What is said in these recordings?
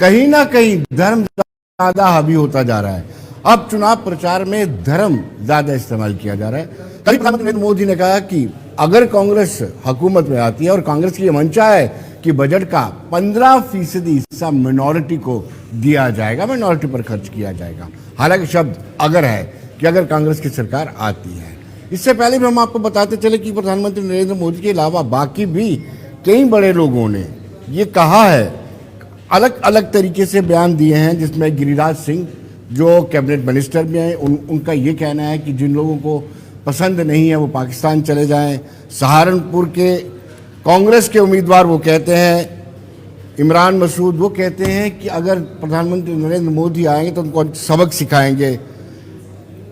कहीं ना कहीं धर्म ज्यादा हावी होता जा रहा है। अब चुनाव प्रचार में धर्म ज्यादा इस्तेमाल किया जा रहा है। कल प्रधानमंत्री नरेंद्र मोदी ने कहा कि अगर कांग्रेस हुकूमत में आती है और कांग्रेस की यह मंशा है कि बजट का 15% हिस्सा मिनॉरिटी को दिया जाएगा, मिनॉरिटी पर खर्च किया जाएगा। हालांकि शब्द अगर है कि अगर कांग्रेस की सरकार आती है। इससे पहले भी हम आपको बताते चले कि प्रधानमंत्री नरेंद्र मोदी के अलावा बाकी भी कई बड़े लोगों ने ये कहा है, अलग अलग तरीके से बयान दिए हैं, जिसमें गिरिराज सिंह जो कैबिनेट मिनिस्टर भी हैं, उनका ये कहना है कि जिन लोगों को पसंद नहीं है वो पाकिस्तान चले जाएं। सहारनपुर के कांग्रेस के उम्मीदवार वो कहते हैं, इमरान मसूद वो कहते हैं कि अगर प्रधानमंत्री नरेंद्र मोदी आएंगे तो उनको सबक सिखाएंगे।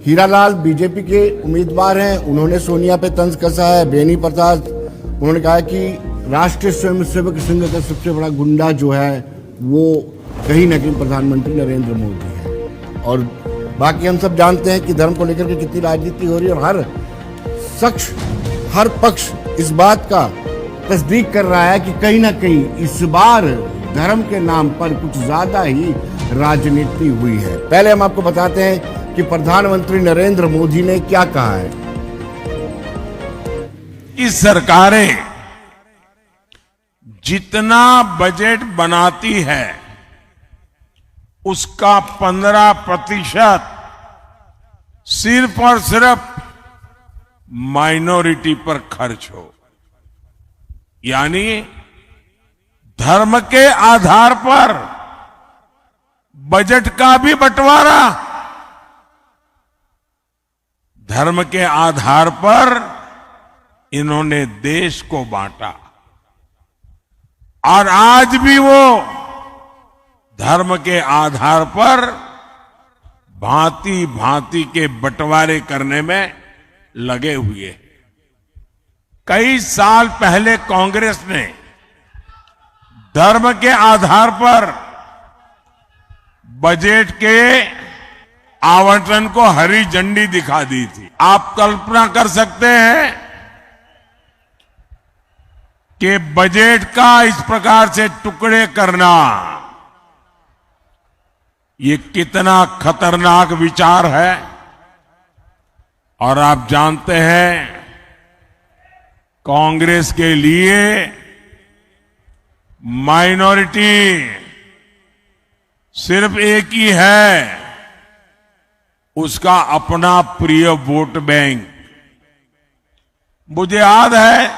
हीरालाल बीजेपी के उम्मीदवार हैं, उन्होंने सोनिया पे तंज कसा है। बेनी प्रसाद उन्होंने कहा कि राष्ट्रीय स्वयंसेवक संघ का सबसे बड़ा गुंडा जो है वो कहीं न कहीं प्रधानमंत्री नरेंद्र मोदी है। और बाकी हम सब जानते हैं कि धर्म को लेकर के कितनी राजनीति हो रही है और हर पक्ष इस बात का तस्दीक कर रहा है कि कहीं ना कहीं इस बार धर्म के नाम पर कुछ ज्यादा ही राजनीति हुई है। पहले हम आपको बताते हैं कि प्रधानमंत्री नरेंद्र मोदी ने क्या कहा है। इस सरकारें जितना बजट बनाती है उसका 15% सिर्फ और सिर्फ माइनॉरिटी पर खर्च हो, यानी धर्म के आधार पर बजट का भी बंटवारा, धर्म के आधार पर इन्होंने देश को बांटा और आज भी वो धर्म के आधार पर भांति भांति के बंटवारे करने में लगे हुए हैं। कई साल पहले कांग्रेस ने धर्म के आधार पर बजट के आवंटन को हरी झंडी दिखा दी थी। आप कल्पना कर सकते हैं कि बजट का इस प्रकार से टुकड़े करना ये कितना खतरनाक विचार है। और आप जानते हैं कांग्रेस के लिए माइनॉरिटी सिर्फ एक ही है, उसका अपना प्रिय वोट बैंक। मुझे याद है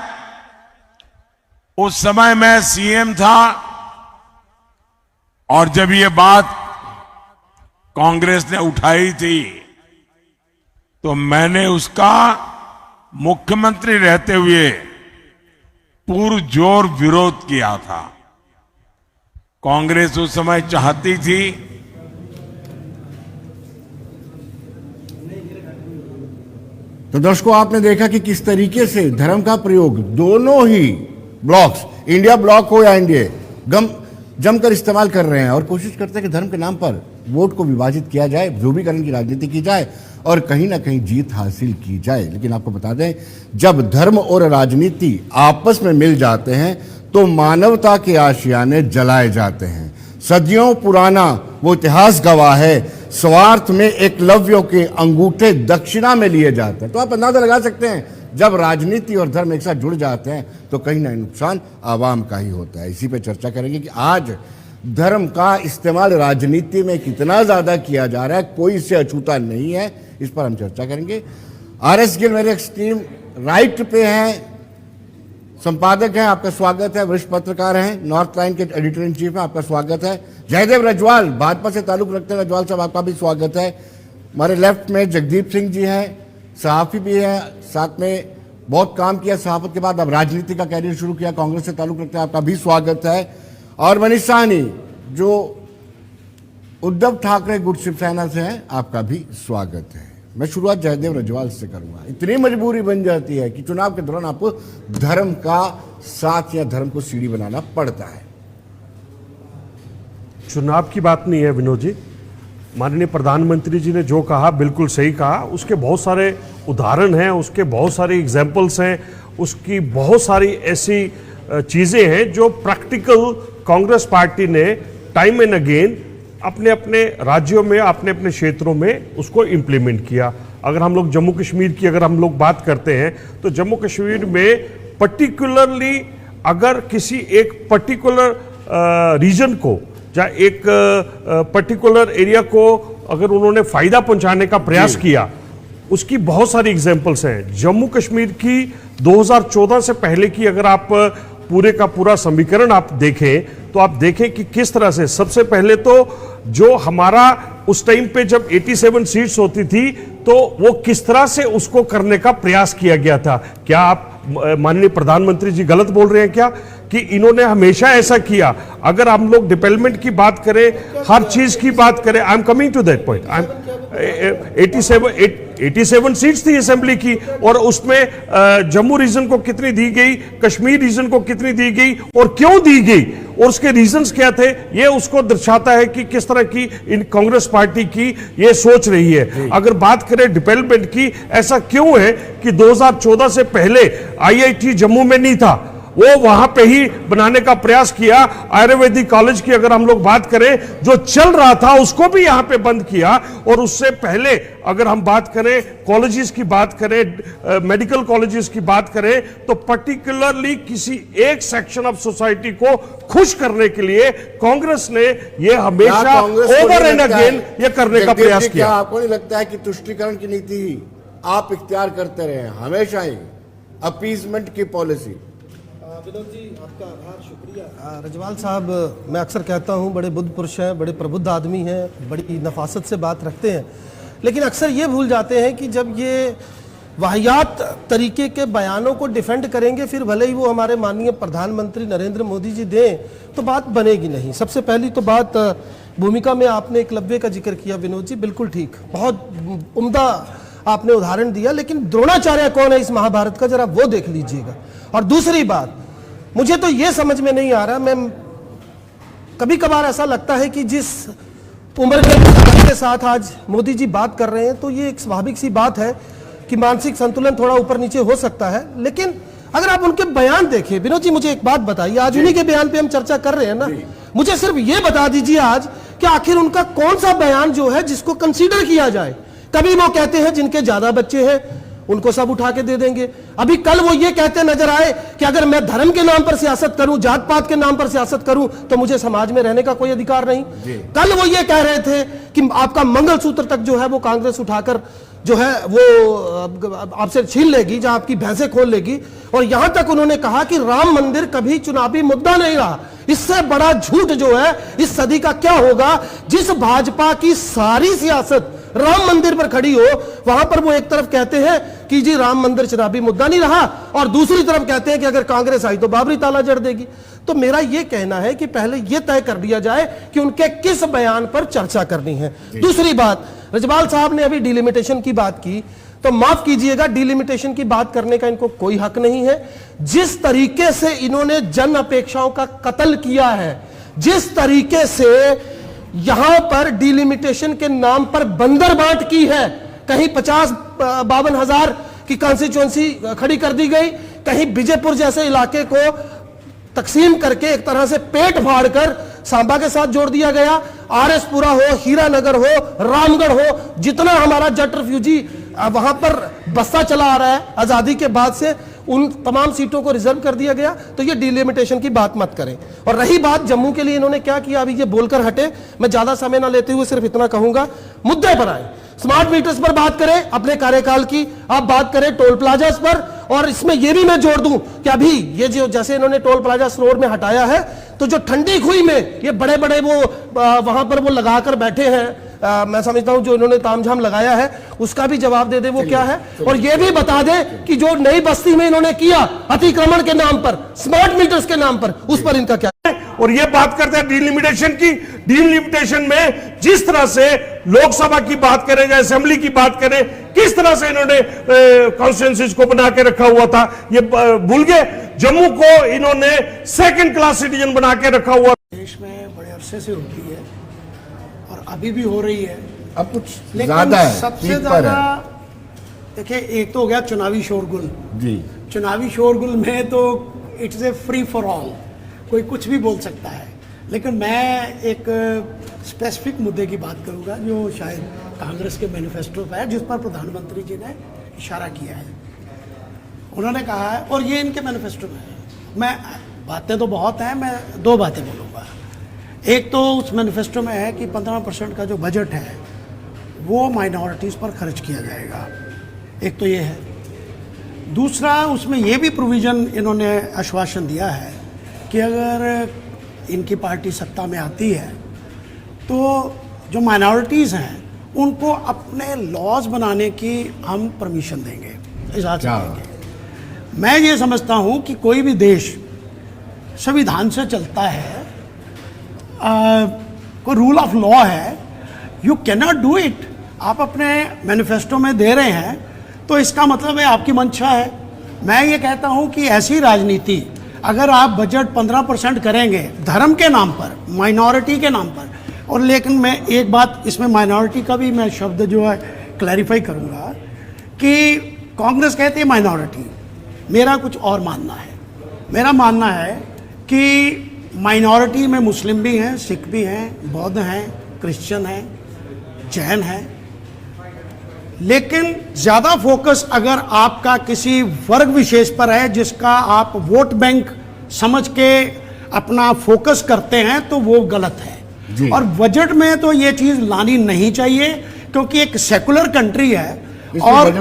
उस समय मैं सीएम था और जब ये बात कांग्रेस ने उठाई थी तो मैंने उसका मुख्यमंत्री रहते हुए पुरजोर विरोध किया था। कांग्रेस उस समय चाहती थी तो दर्शकों आपने देखा कि किस तरीके से धर्म का प्रयोग दोनों ही ब्लॉक्स, इंडिया ब्लॉक हो या एनडीए, जमकर इस्तेमाल कर रहे हैं और कोशिश करते हैं कि धर्म के नाम पर वोट को विभाजित किया जाए, ध्रुवीकरण की राजनीति की जाए और कहीं ना कहीं जीत हासिल की जाए। लेकिन आपको बता दें, जब धर्म और राजनीति आपस में मिल जाते हैं तो मानवता के आशियाने जलाए जाते हैं। सदियों पुराना वो इतिहास गवाह है, स्वार्थ में एकलव्यों के अंगूठे दक्षिणा में लिए जाते हैं। तो आप अंदाजा लगा सकते हैं जब राजनीति और धर्म एक साथ जुड़ जाते हैं तो कहीं ना नुकसान आवाम का ही होता है। इसी पे चर्चा करेंगे कि आज धर्म का इस्तेमाल राजनीति में कितना ज्यादा किया जा रहा है, कोई इससे अछूता नहीं है। इस पर हम चर्चा करेंगे। आरएस गिल मेरे एक्सट्रीम राइट पे हैं, संपादक हैं, आपका स्वागत है। वरिष्ठ पत्रकार हैं, नॉर्थ लाइन के एडिटर इन चीफ हैं, आपका स्वागत है। जयदेव रजवाल भाजपा से ताल्लुक रखते हैं, रजवाल साहब आपका भी स्वागत है। हमारे लेफ्ट में जगदीप सिंह जी हैं, सहाफी भी हैं, साथ में बहुत काम किया सहाफत के बाद अब राजनीति का कैरियर शुरू किया, कांग्रेस से ताल्लुक रखते हैं, आपका भी स्वागत है। और मनीष साहनी जो उद्धव ठाकरे गुट शिवसेना से हैं, आपका भी स्वागत है। मैं शुरुआत जयदेव रजवाल से करूंगा। इतनी मजबूरी बन जाती है कि चुनाव के दौरान आपको धर्म का साथ या धर्म को सीढ़ी बनाना पड़ता है। चुनाव की बात नहीं है विनोद जी, माननीय प्रधानमंत्री जी ने जो कहा बिल्कुल सही कहा। उसके बहुत सारे उदाहरण हैं, उसके बहुत सारे एग्जाम्पल्स हैं, उसकी बहुत सारी ऐसी चीज़ें हैं जो प्रैक्टिकल कांग्रेस पार्टी ने टाइम एंड अगेन अपने अपने राज्यों में, अपने अपने क्षेत्रों में उसको इम्प्लीमेंट किया। अगर हम लोग जम्मू कश्मीर की अगर हम लोग बात करते हैं तो जम्मू कश्मीर में पर्टिकुलरली अगर किसी एक पर्टिकुलर रीजन को या एक पर्टिकुलर एरिया को अगर उन्होंने फायदा पहुंचाने का प्रयास किया, उसकी बहुत सारी एग्जांपल्स हैं। जम्मू कश्मीर की 2014 से पहले की अगर आप पूरे का पूरा समीकरण आप देखें तो आप देखें कि किस तरह से सबसे पहले तो जो हमारा उस टाइम पे जब 87 सीट्स होती थी तो वो किस तरह से उसको करने का प्रयास किया गया था। क्या आप माननीय प्रधानमंत्री जी गलत बोल रहे हैं क्या कि इन्होंने हमेशा ऐसा किया? अगर हम लोग डेवलपमेंट की बात करें, हर चीज की बात करें, I am coming to that point. 87 seats थी असेंबली की और उसमें जम्मू रीजन को कितनी दी गई, कश्मीर रीजन को कितनी दी गई और क्यों दी गई और उसके रीजंस क्या थे, ये उसको दर्शाता है कि किस तरह की इन कांग्रेस पार्टी की ये सोच रही है। अगर बात करें डेवलपमेंट की, ऐसा क्यों है कि 2014 से पहले आईआईटी जम्मू में नहीं था, वो वहां पे ही बनाने का प्रयास किया। आयुर्वेदिक कॉलेज की अगर हम लोग बात करें, जो चल रहा था उसको भी यहां पे बंद किया। और उससे पहले अगर हम बात करें कॉलेजेस की बात करें, मेडिकल कॉलेजेस की बात करें, तो पर्टिकुलरली किसी एक सेक्शन ऑफ सोसाइटी को खुश करने के लिए कांग्रेस ने ये हमेशा ओवर एंड अगेन ये करने का प्रयास किया। आपको नहीं लगता है कि तुष्टीकरण की नीति आप इख्तियार करते रहे हमेशा ही, अपीजमेंट की पॉलिसी? विनोद जी, आपका आभार, शुक्रिया। रजवाल साहब, मैं अक्सर कहता हूं बड़े बुद्ध पुरुष हैं, बड़े प्रबुद्ध आदमी हैं, बड़ी नफासत से बात रखते हैं, लेकिन अक्सर ये भूल जाते हैं कि जब ये वाहियात तरीके के बयानों को डिफेंड करेंगे, फिर भले ही वो हमारे माननीय प्रधानमंत्री नरेंद्र मोदी जी दें तो बात बनेगी नहीं। सबसे पहली तो बात, भूमिका में आपने एकलव्य का जिक्र किया विनोद जी, बिल्कुल ठीक, बहुत उम्दा आपने उदाहरण दिया, लेकिन द्रोणाचार्य कौन है इस महाभारत का, जरा वो देख लीजिएगा। और दूसरी बात, मुझे तो यह समझ में नहीं आ रहा, मैं कभी कभार ऐसा लगता है कि जिस उम्र के साथ आज मोदी जी बात कर रहे हैं तो ये एक स्वाभाविक सी बात है कि मानसिक संतुलन थोड़ा ऊपर नीचे हो सकता है, लेकिन अगर आप उनके बयान देखें, विनोद जी मुझे एक बात बताइए, आज उन्हीं के बयान पे हम चर्चा कर रहे हैं ना, मुझे सिर्फ ये बता दीजिए आज कि आखिर उनका कौन सा बयान जो है जिसको कंसीडर किया जाए। कभी वो कहते हैं जिनके ज्यादा बच्चे हैं उनको सब उठा के दे देंगे, अभी कल वो ये कहते नजर आए कि अगर मैं धर्म के नाम पर सियासत करूं, जात पात के नाम पर सियासत करूं तो मुझे समाज में रहने का कोई अधिकार नहीं। कल वो ये कह रहे थे कि आपका मंगलसूत्र तक जो है वो कांग्रेस उठाकर जो है वो आपसे छीन लेगी, जहां आपकी भैंसें खोल लेगी। और यहां तक उन्होंने कहा कि राम मंदिर कभी चुनावी मुद्दा नहीं रहा। इससे बड़ा झूठ जो है इस सदी का क्या होगा, जिस भाजपा की सारी सियासत राम मंदिर पर खड़ी हो, वहां पर वो एक तरफ कहते हैं कि जी राम मंदिर चुनावी मुद्दा नहीं रहा और दूसरी तरफ कहते हैं कि अगर कांग्रेस आई तो बाबरी ताला जड़ देगी। तो मेरा यह कहना है कि पहले यह तय कर दिया जाए कि उनके किस बयान पर चर्चा करनी है। दूसरी बात, रजवाल साहब ने अभी डिलिमिटेशन की बात की, तो माफ कीजिएगा, डिलिमिटेशन की बात करने का इनको कोई हक नहीं है। जिस तरीके से इन्होंने जन अपेक्षाओं का कत्ल किया है, जिस तरीके से यहां पर डिलिमिटेशन के नाम पर बंदर बांट की है, कहीं 50-52 हजार की कॉन्स्टिट्यूएंसी खड़ी कर दी गई, कहीं विजयपुर जैसे इलाके को तकसीम करके एक तरह से पेट फाड़कर सांबा के साथ जोड़ दिया गया। आरएसपुरा हो, हीरानगर हो, रामगढ़ हो, जितना हमारा जट रिफ्यूजी वहां पर बस्ता चला आ रहा है आजादी के बाद से, उन तमाम सीटों को रिजर्व कर दिया गया। तो ये डिलिमिटेशन की बात मत करें। और रही बात जम्मू के लिए इन्होंने क्या किया, अभी ये बोलकर हटे, मैं ज्यादा समय ना लेते हुए सिर्फ इतना कहूंगा, मुद्दे पर आए। स्मार्ट मीटर्स पर बात करें अपने कार्यकाल की, आप बात करें टोल प्लाजास पर, और इसमें यह भी मैं जोड़ दूं कि अभी ये जो जैसे इन्होंने टोल प्लाजा रोड में हटाया है, तो जो ठंडी खुई में ये बड़े बड़े वो वहां पर वो लगाकर बैठे हैं, मैं समझता हूं जो इन्होंने तामझाम लगाया है उसका भी जवाब दे दे वो क्या है। और ये भी बता दे कि जो नई बस्ती में इन्होंने किया अतिक्रमण के नाम पर, स्मार्ट मीटर्स के नाम पर, उस पर इनका क्या है। और ये बात करते हैं डिलिमिटेशन की, डिलिमिटेशन में जिस तरह से लोकसभा की बात करें या असेंबली की बात करें, किस तरह से इन्होंने कॉन्स्टिट्यूएंसीज को बना के रखा हुआ था, ये भूल गए। जम्मू को इन्होंने सेकंड क्लास सिटीजन बना के रखा हुआ। देश में बड़े अरसे से होती है और अभी भी हो रही है, अब कुछ लेकिन ज्यादा है, सबसे पीक पर ज्यादा है। देखिए, एक तो हो गया चुनावी शोरगुल जी। चुनावी शोरगुल में तो it's a free for all, कोई कुछ भी बोल सकता है। लेकिन मैं एक स्पेसिफिक मुद्दे की बात करूंगा जो शायद कांग्रेस के मैनिफेस्टो पर है, जिस पर प्रधानमंत्री जी ने इशारा किया है। उन्होंने कहा है, और ये इनके मैनिफेस्टो में है, मैं बातें तो बहुत हैं, मैं दो बातें बोलूँगा। एक तो उस मैनिफेस्टो में है कि 15% का जो बजट है वो माइनॉरिटीज़ पर खर्च किया जाएगा, एक तो ये है। दूसरा, उसमें ये भी प्रोविज़न इन्होंने आश्वासन दिया है कि अगर इनकी पार्टी सत्ता में आती है तो जो माइनॉरिटीज़ हैं उनको अपने लॉज बनाने की हम परमिशन देंगे, इजाज़त देंगे। मैं ये समझता हूँ कि कोई भी देश संविधान से चलता है, कोई रूल ऑफ लॉ है, you can not do it. आप अपने मैनिफेस्टो में दे रहे हैं तो इसका मतलब है आपकी मंशा है। मैं ये कहता हूँ कि ऐसी राजनीति, अगर आप बजट 15% करेंगे धर्म के नाम पर, माइनॉरिटी के नाम पर, और लेकिन मैं एक बात इसमें माइनॉरिटी का भी मैं शब्द जो है क्लैरिफाई करूँगा कि कांग्रेस कहती है माइनॉरिटी, मेरा कुछ और मानना है। मेरा मानना है कि माइनॉरिटी में मुस्लिम भी हैं, सिख भी हैं, बौद्ध हैं, क्रिश्चियन हैं, जैन हैं, लेकिन ज़्यादा फोकस अगर आपका किसी वर्ग विशेष पर है जिसका आप वोट बैंक समझ के अपना फोकस करते हैं तो वो गलत है। और बजट में तो ये चीज़ लानी नहीं चाहिए, क्योंकि एक सेकुलर कंट्री है और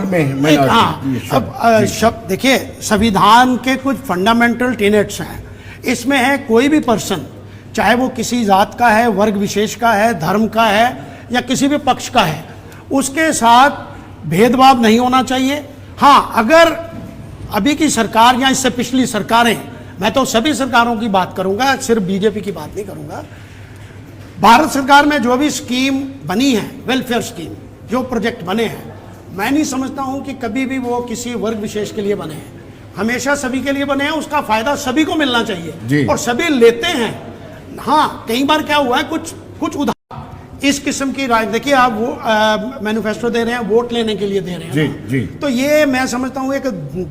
अब शब्द देखिए, संविधान के कुछ फंडामेंटल टेनेट्स हैं, इसमें है कोई भी पर्सन, चाहे वो किसी जात का है, वर्ग विशेष का है, धर्म का है या किसी भी पक्ष का है, उसके साथ भेदभाव नहीं होना चाहिए। हाँ, अगर अभी की सरकार या इससे पिछली सरकारें, मैं तो सभी सरकारों की बात करूंगा, सिर्फ बीजेपी की बात नहीं करूंगा, भारत सरकार में जो भी स्कीम बनी है, वेलफेयर स्कीम, जो प्रोजेक्ट बने हैं, मैं नहीं समझता हूं कि कभी भी वो किसी वर्ग विशेष के लिए बने हैं, हमेशा सभी के लिए बने हैं। उसका फायदा सभी को मिलना चाहिए और सभी लेते हैं। हाँ, कई बार क्या हुआ है, कुछ उदाहरण इस किस्म की राय देखिए, आप वो मैनिफेस्टो दे रहे हैं, वोट लेने के लिए दे रहे हैं जी। तो ये मैं समझता हूँ एक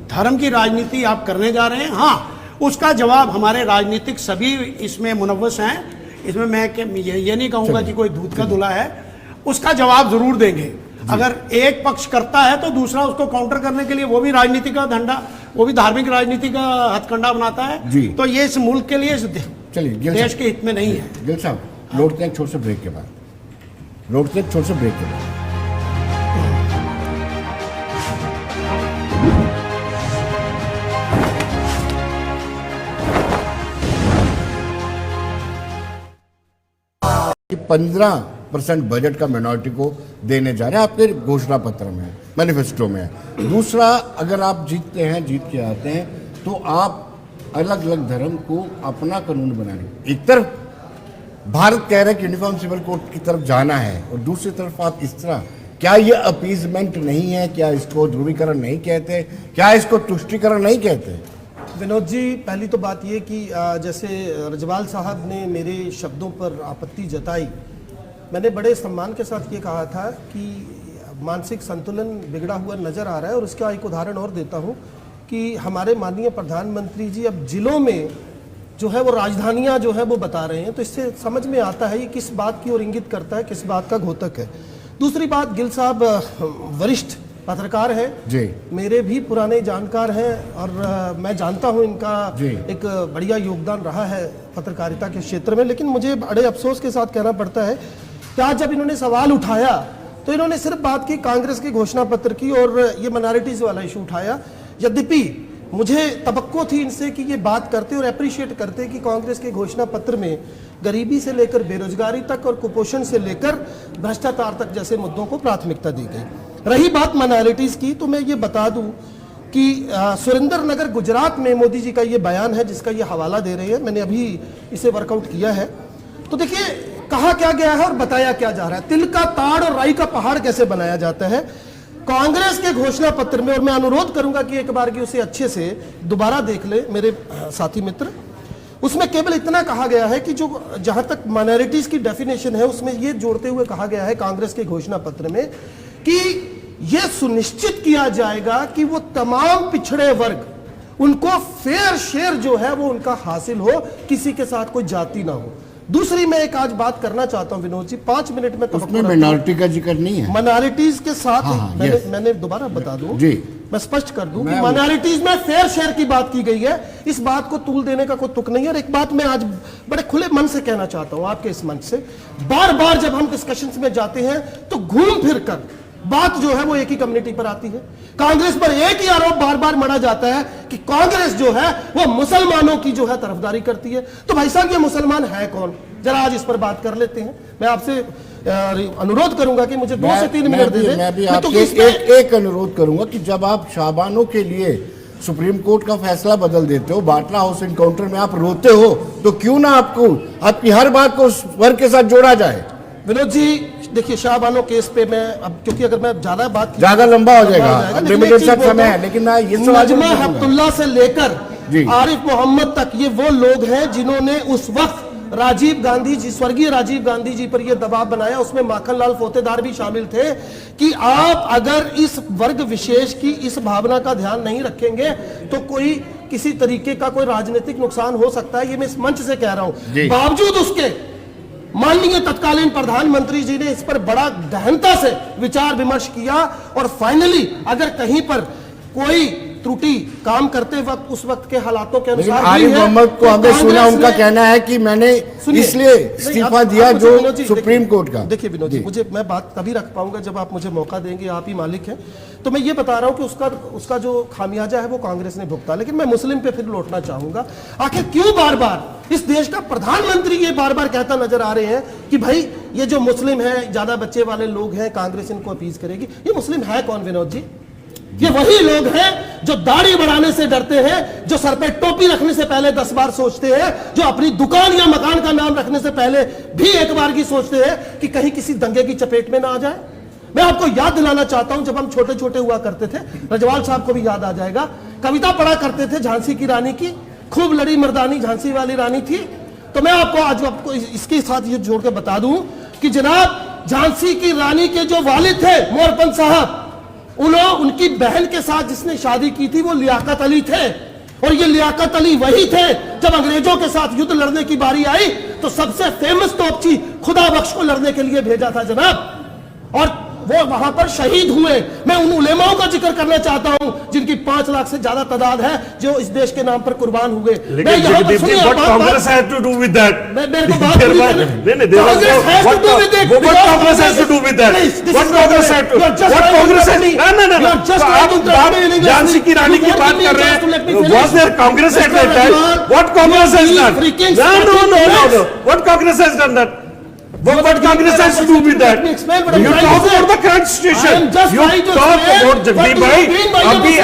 धर्म की राजनीति आप करने जा रहे हैं। हाँ, उसका जवाब हमारे राजनीतिक सभी इसमें मुनव्वस हैं, इसमें मैं ये नहीं कहूँगा कि कोई दूध का धुला है, उसका जवाब जरूर देंगे। अगर एक पक्ष करता है तो दूसरा उसको काउंटर करने के लिए वो भी राजनीति का धंधा, वो भी धार्मिक राजनीति का हथकंडा बनाता है। तो ये इस मुल्क के लिए, चलिए देश के हित में नहीं है। गिल साहब, लौटते हैं छोटे से ब्रेक के बाद, लौटते हैं छोटे से ब्रेक के बाद। कि 15% बजट का माइनॉरिटी को देने जा रहे हैं, आपके घोषणा पत्र में, मैनिफेस्टो में है। दूसरा, अगर आप जीतते हैं, जीत के आते हैं, तो आप अलग अलग धर्म को अपना कानून बनाने, एक तरफ भारत कह रहा है कि यूनिफॉर्म सिविल कोड की तरफ जाना है और दूसरी तरफ आप इस तरह, क्या ये अपीजमेंट नहीं है? क्या इसको ध्रुवीकरण नहीं कहते? क्या इसको तुष्टीकरण नहीं कहते? विनोद जी, पहली तो बात ये कि जैसे रजवाल साहब ने मेरे शब्दों पर आपत्ति जताई, मैंने बड़े सम्मान के साथ ये कहा था कि मानसिक संतुलन बिगड़ा हुआ नज़र आ रहा है। और उसका एक उदाहरण और देता हूँ कि हमारे माननीय प्रधानमंत्री जी अब जिलों में जो है वो राजधानियाँ जो है वो बता रहे हैं, तो इससे समझ में आता है ये किस बात की ओर इंगित करता है, किस बात का घोतक है। दूसरी बात, गिल साहब वरिष्ठ पत्रकार हैं, मेरे भी पुराने जानकार हैं और मैं जानता हूं इनका एक बढ़िया योगदान रहा है पत्रकारिता के क्षेत्र में। लेकिन मुझे बड़े अफसोस के साथ कहना पड़ता है कि आज जब इन्होंने सवाल उठाया तो इन्होंने सिर्फ बात की कांग्रेस के घोषणा पत्र की और ये माइनॉरिटीज वाला इशू उठाया। यद्यपि मुझे तवक्को थी इनसे कि ये बात करते और अप्रिशिएट करते कि कांग्रेस के घोषणा पत्र में गरीबी से लेकर बेरोजगारी तक और कुपोषण से लेकर भ्रष्टाचार तक जैसे मुद्दों को प्राथमिकता दी गई। रही बात माइनॉरिटीज की, तो मैं ये बता दूं कि सुरेंद्र नगर गुजरात में मोदी जी का ये बयान है जिसका ये हवाला दे रहे हैं, मैंने अभी इसे वर्कआउट किया है। तो देखिए कहा क्या गया है और बताया क्या जा रहा है, तिल का ताड़ और राई का पहाड़ कैसे बनाया जाता है कांग्रेस के घोषणा पत्र में। और मैं अनुरोध करूंगा कि एक बार की उसे अच्छे से दोबारा देख ले मेरे साथी मित्र। उसमें केवल इतना कहा गया है कि जो जहां तक माइनॉरिटीज की डेफिनेशन है उसमें यह जोड़ते हुए कहा गया है कांग्रेस के घोषणा पत्र में कि यह सुनिश्चित किया जाएगा कि वो तमाम पिछड़े वर्ग उनको फेयर शेयर जो है वो उनका हासिल हो, किसी के साथ कोई जाति ना हो। दूसरी मैं एक आज बात करना चाहता हूं विनोद जी, 5 मिनट में उसमें मिनॉरिटी का जिक्र नहीं है। माइनॉरिटीज के साथ हाँ, मैंने दोबारा बता दूं जी, मैं स्पष्ट कर दूं कि माइनॉरिटीज में फेयर शेयर की बात की गई है, इस बात को तूल देने का कोई तुक नहीं है। और एक बात मैं आज बड़े खुले मन से कहना चाहता हूं आपके इस मंच से, बार बार जब हम डिस्कशंस में जाते हैं तो घूम फिर कर बात जो है वो एक ही कम्युनिटी पर आती है। कांग्रेस पर एक ही आरोप बार बार मढ़ा जाता है कि कांग्रेस जो है वो मुसलमानों की जो है तरफदारी करती है। तो भाई साहब ये मुसलमान है कौन, जरा आज इस पर बात कर लेते हैं। मैं आपसे अनुरोध करूंगा कि मुझे 2 से 3 मिनट दे दें। मैं भी आपसे एक अनुरोध करूंगा कि जब आप शाबानों के लिए सुप्रीम कोर्ट का फैसला बदल देते हो, बाटला हाउस एनकाउंटर में आप रोते हो, तो क्यों ना आपकी हर बात को उस वर्ग के साथ जोड़ा जाए। विनोद जी देखिए, शाहबानो केस पे मैं अब क्योंकि अगर मैं ज्यादा लंबा हो जाएगा, लिमिटेड समय है, लेकिन मैं ये सवाल नजमा हब्तुल्ला से लेकर आरिफ मोहम्मद तक ये वो लोग हैं जिन्होंने उस वक्त राजीव गांधी जी, स्वर्गीय राजीव गांधी जी पर यह दबाव बनाया, उसमें माखनलाल फोतेदार भी शामिल थे कि आप अगर इस वर्ग विशेष की इस भावना का ध्यान नहीं रखेंगे तो कोई किसी तरीके का कोई राजनीतिक नुकसान हो सकता है। ये मैं इस मंच से कह रहा हूं। बावजूद उसके माननीय तत्कालीन प्रधानमंत्री जी ने इस पर बड़ा गहनता से विचार विमर्श किया और फाइनली अगर कहीं पर कोई त्रुटि काम करते वक्त उस वक्त के हालातों के अनुसार आरिफ मोहम्मद को हमने सुना, उनका कहना है कि मैंने इसलिए इस्तीफा दिया जो सुप्रीम कोर्ट का। देखिए विनोद जी, मुझे मैं बात तभी रख पाऊंगा जब आप मुझे मौका देंगे, आप ही मालिक हैं। तो मैं ये बता रहा हूं कि उसका जो खामियाजा है वो कांग्रेस ने भुगता। लेकिन मैं मुस्लिम पे फिर लौटना चाहूंगा। आखिर क्यों बार बार इस देश का प्रधानमंत्री ये बार बार कहता नजर आ रहे हैं कि भाई ये जो मुस्लिम है, ज्यादा बच्चे वाले लोग हैं, कांग्रेस इनको अपील करेगी। ये मुस्लिम है कौन विनोद जी? ये वही लोग हैं जो दाढ़ी बढ़ाने से डरते हैं, जो सर पे टोपी रखने से पहले 10 बार सोचते हैं, जो अपनी दुकान या मकान का नाम रखने से पहले भी एक बार की सोचते हैं कि कहीं किसी दंगे की चपेट में ना आ जाए। मैं आपको याद दिलाना चाहता हूं, जब हम छोटे छोटे हुआ करते थे, रजवाल साहब को भी याद आ जाएगा, कविता पढ़ा करते थे झांसी की रानी की, खूब लड़ी मर्दानी झांसी वाली रानी थी। तो मैं आपको इसके साथ ये जोड़ के बता दूं कि जनाब झांसी की रानी के जो वालिद थे मोरपंत साहब, उनकी बहन के साथ जिसने शादी की थी वो लियाकत अली थे। और ये लियाकत अली वही थे जब अंग्रेजों के साथ युद्ध लड़ने की बारी आई तो सबसे फेमस तोपची खुदा बख्श को लड़ने के लिए भेजा था जनाब, और वो वहां पर शहीद हुए। मैं उन उलेमाओं का जिक्र करना चाहता हूं जिनकी 5 लाख से ज्यादा तादाद है जो इस देश के नाम पर कुर्बान हुए। झांसी की रानी की बात कर रहे हैं, was there Congress at that time? What Congress has done? No. What Congress has done that? What Congress has to do with that? You talk about the current situation. You talk about Jagdeep भाई,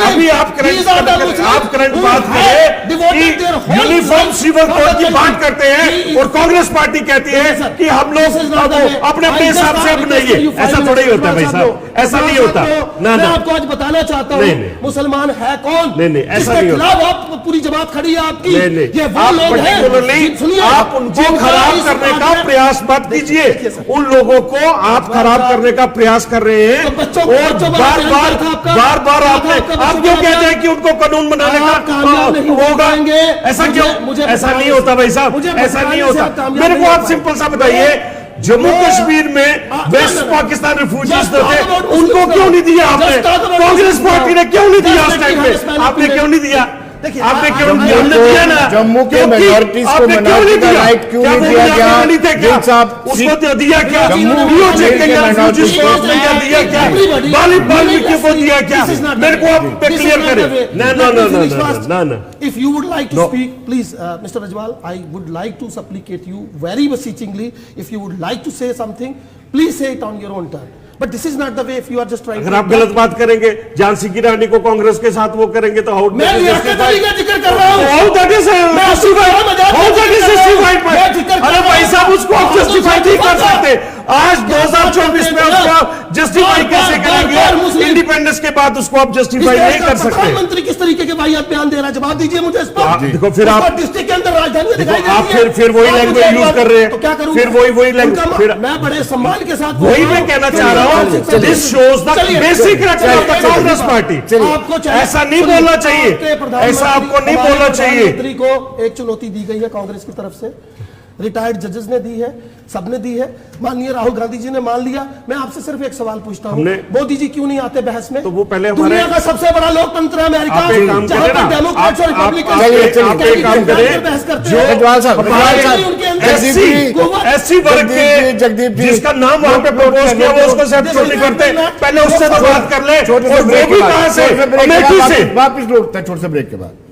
अभी आप current बात करें कि uniform civil code की बात करते हैं और कांग्रेस पार्टी कहती है कि हम लोग अपने अपने हिसाब से अपनाइए। ऐसा थोड़ा ही होता है भाई साहब, ऐसा नहीं होता। मैं आपको आज बताना चाहता हूँ मुसलमान है कौन। नहीं, ऐसा नहीं होता। आप पूरी जमात खड़ी है आपकी। ये वो लोग हैं, आप उनको खराब करने का प्रयास मत कीजिए। उन लोगों को आप खराब करने का प्रयास कर रहे हैं और बार बार आप क्यों कहते हैं कि उनको कानून बनाने का होगा? ऐसा क्यों? ऐसा नहीं होता भाई साहब, ऐसा नहीं होता। मेरे को आप सिंपल सा बताइए, जम्मू कश्मीर में वेस्ट पाकिस्तान रिफ्यूजीज थे, उनको क्यों नहीं दिया आपने? कांग्रेस पार्टी ने क्यों नहीं दिया उस टाइम पे? आपने क्यों नहीं दिया? आपने क्यों दिया ना? जम्मू के माइनॉरिटीज को मनाने का राइट क्यों नहीं दिया गया? उसको दिया क्या? दिया क्या? बाल्मीकि को दिया क्या? मेरे को आप क्लियर करें। ना। If you would like to speak, please, Mr. Rajwal, I would like to supplicate you very beseechingly. If you would like to say something, please say it on your own turn. But this is not the way. If you are just trying. अगर आप गलत बात करेंगे, झांसी की रानी को कांग्रेस के साथ वो करेंगे तो हाउ? मैं लियाकत अली का जिक्र कर रहा हूं। How that is justified? अरे भाई साहब, उसको आप जस्टिफाई नहीं कर सकते। आज 2024 में उसको जस्टिफाई कैसे करेंगे? इंडिपेंडेंस के बाद उसको आप जस्टिफाई नहीं कर सकते। प्रधानमंत्री किस तरीके के वाहियात बयान दे रहा है? जवाब दीजिए मुझे इस पर। देखो फिर आप डिस्ट्रिक्ट के अंदर राजधानी दिखाई दे आप फिर वही लैंग्वेज यूज कर रहे हैं। तो क्या करूं? फिर वही लैंग्वेज। मैं बड़े सम्मान के साथ वही मैं कहना चाह रहा हूं। This shows the basic character of the Congress party. आपको ऐसा नहीं बोलना चाहिए, ऐसा आपको नहीं बोलना चाहिए। प्रधानमंत्री को एक चुनौती दी गई है कांग्रेस की तरफ से रिटायर्ड जजेस ने दी है, सबने दी है, माननीय राहुल गांधी जी ने मान लिया। मैं आपसे सिर्फ एक सवाल पूछता हूं, मोदी जी क्यों नहीं आते बहस में? तो वो पहले दुनिया का सबसे बड़ा लोकतंत्र है अमेरिका, आप एक काम जहां करें पर ना, डेमोक्रेट्स और रिपब्लिकन आप एक काम करें, बहस करते जो हैं। रजवाल साहब, रजवाल साहब, उनके अंदर जगदीप एससी जी, एससी वर्ग के जगदीप जी, जिसका नाम वहां पे प्रपोज किया वो उसको सेट क्यों नहीं करते? पहले उससे तो बात कर ले। छोटे और से वो ब्रेक भी के कहां बाद, से? छोटे से ब्रेक के अमेठी बाद से। वापिस लौटता है, छोटे से ब्रेक के बाद।